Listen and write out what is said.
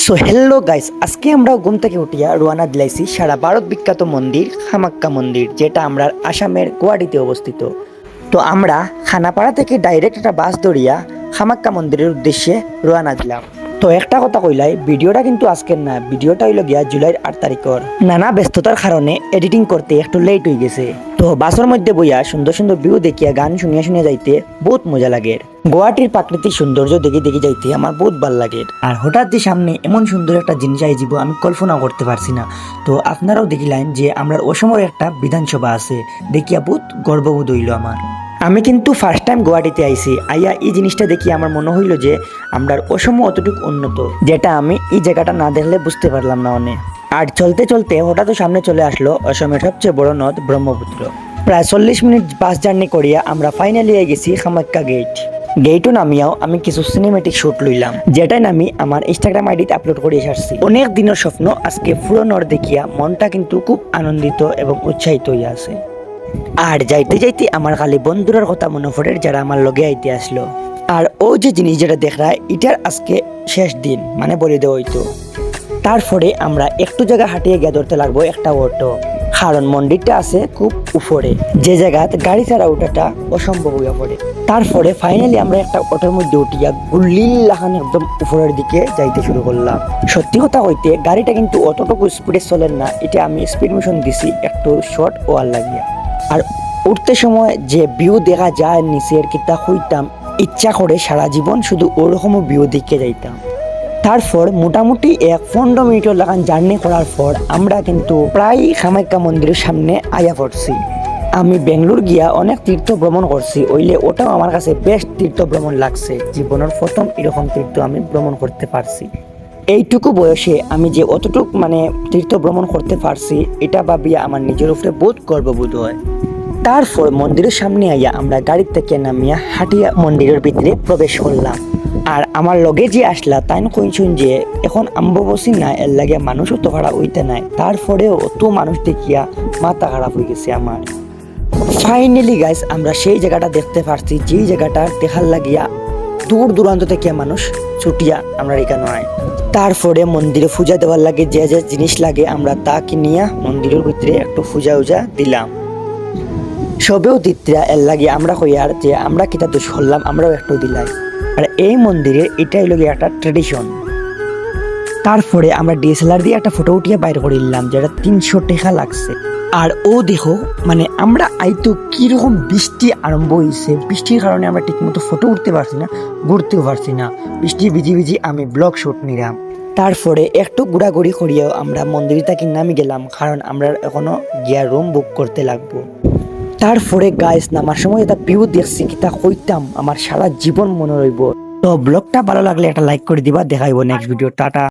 So hello guys, আজকে আমরা ঘুম থেকে উঠিয়া রওনা দিলাইছি সারা ভারত বিখ্যাত মন্দির কামাখ্যা মন্দির, যেটা আমরা আসামের গুয়াহাটিতে অবস্থিত। তো আমরা খানাপাড়া থেকে ডাইরেক্ট একটা বাস ধরিয়া কামাখ্যা মন্দিরের উদ্দেশ্যে রওনা দিলাম। তো একটা কথা কইলাই, ভিডিওটা কিন্তু আজকের না, ভিডিওটা হইল গিয়া জুলাইয়ের 8 তারিখের। নানা ব্যস্ততার কারণে এডিটিং করতে একটু লেট হয়ে গেছে। তো বাসের মধ্যে বইয়া সুন্দর সুন্দর ভিউ দেখিয়া গান শুনিয়া শুনিয়া যাইতে বহুত মজা লাগে। গুয়াহাটির প্রাকৃতিক সৌন্দর্য দেখে দেখে যাইতে আমার বহুত ভালো লাগে। আর হঠাৎ যে সামনে এমন সুন্দর একটা জিনিস আইজিব আমি কল্পনা করতে পারছি না। তো আপনারাও দেখিলেন যে আমরা অসমের একটা বিধানসভা আছে, দেখিয়া বহুত গর্ববোধ হইল আমার। আমি কিন্তু ফার্স্ট টাইম গুয়াহাটিতে আইছি, আইয়া এই জিনিসটা দেখি আমার মনে হইল যে আমরা অসম অতটুকু উন্নত, যেটা আমি এই জায়গাটা না দেখলে বুঝতে পারলাম না অনেক। আর চলতে চলতে হঠাৎ সামনে চলে আসলো অসমের সবচেয়ে বড় নদ ব্রহ্মপুত্র। প্রায় 40 মিনিট বাস জার্নি করিয়া আমরা ফাইনালি গেছি কামাখ্যা গেট। গেটও নামিয়াও আমি কিছু সিনেমেটিক শুট লইলাম, যেটাই আমি আমার ইনস্টাগ্রাম আইডিতে আপলোড করে এসেছি। অনেক দিনের স্বপ্ন আজকে পূরণর দেখিয়া মনটা কিন্তু খুব আনন্দিত এবং উৎসাহিত হইয়া আছে। আর যাইতে যাইতে আমার খালি বন্ধুরার কথা মনে পড়ে, যারা আমার লগে আইতে আসলো। আর ও যে জিনিস যেটা দেখরা, এটার আজকে শেষ দিন, মানে বলে দেওয়া হইতো। তারপরে আমরা একটু জায়গা হাঁটিয়ে গিয়ে ধরতে লাগবো একটা অটো, কারণ মন্দিরটা আছে খুব উপরে, যে জায়গাত গাড়ি ছাড়া ওঠাটা অসম্ভব হইয়া পড়ে। তারপরে ফাইনালি আমরা একটা অটোর মধ্যে উঠিয়া গুল্লিল্লাহান একদম উপরের দিকে যাইতে শুরু করলাম। সত্যি কথা হইতে গাড়িটা কিন্তু অতটুকু স্পিডে চলেন না, এটা আমি স্পিড মিশন দিছি একটু শর্ট ওয়াল লাগিয়া। আর উঠতে সময় যে ভিউ দেখা যায় নিচের, কিতা হইতাম ইচ্ছা করে সারা জীবন শুধু ওরকম ভিউ দেখে যাইতাম। তারপর মোটামুটি 15 মিনিটের লাগান জার্নি করার পর আমরা কিন্তু প্রায় কামাখ্যা মন্দিরের সামনে আয়া পড়ছি। আমি বেঙ্গলোর গিয়া অনেক তীর্থ ভ্রমণ করছি, ওইলে ওটাও আমার কাছে বেস্ট তীর্থ ভ্রমণ লাগছে। জীবনের প্রথম এরকম তীর্থ আমি ভ্রমণ করতে পারছি। এইটুকু বয়সে আমি যে অতটুক তীর্থ ভ্রমণ করতে পারছি, এটা ভাবিয়া আমার নিজের উপরে বহুত গর্ববোধ হয়। তারপর মন্দিরের সামনে আইয়া আমরা গাড়ি থেকে নামিয়া হাঁটিয়া মন্দিরের ভিতরে প্রবেশ করলাম। আর আমার লগে যে আসলা তাই কইছুন যে এখন অম্বুবাচী না, এর লাগে মানুষও তো খারাপ হইতে নাই। তারপরেও অত মানুষ দেখিয়া মাথা খারাপ হয়ে গেছে আমার। ফাইনালি গাইস, আমরা সেই জায়গাটা দেখতে পারছি, যেই জায়গাটা দেখার লাগিয়া দূর দূরান্ত থেকে মানুষ ছুটিয়া আমরা এখানে আয়। তারপরে মন্দিরে পূজা দেওয়ার লাগে যে যে জিনিস লাগে আমরা তা কিনিয়া মন্দিরের ভিতরে একটু পূজা উজা দিলাম। সবেও দিত্রা এর লাগে আমরা কইয়ার যে আমরা কিতা দোষ করলাম, আমরাও একটু দিলাই। আর এই মন্দিরে এটাই লগে একটা ট্রেডিশন। তারপরে আমরা ডিএসএলআর দিয়ে একটা ফটো উঠিয়ে বাইর করে নিলাম, যেটা 300 টাকা লাগছে। আর ও দেখো আমরা আইতো কিরকম বৃষ্টি আরম্ভ হয়েছে, বৃষ্টির কারণে আমরা ঠিকমতো ফটো উঠতে পারছি না, ঘুরতেও পারছি না, বৃষ্টি ভিজি ভিজি আমি ব্লগ শুট নিলাম। তারপরে একটু ঘোরাঘুরি করিয়াও আমরা মন্দির থেকে নামি গেলাম, কারণ আমরা এখনো গিয়া রুম বুক করতে লাগবো। তারপরে গাইস নামার সময় এটা ভিউ দেখছি, কিতা কইতাম আমার সারা জীবন মনে রইব। তো ব্লগটা ভালো লাগলে একটা লাইক করে দিবা, দেখাইব নেক্সট ভিডিও। টাটা।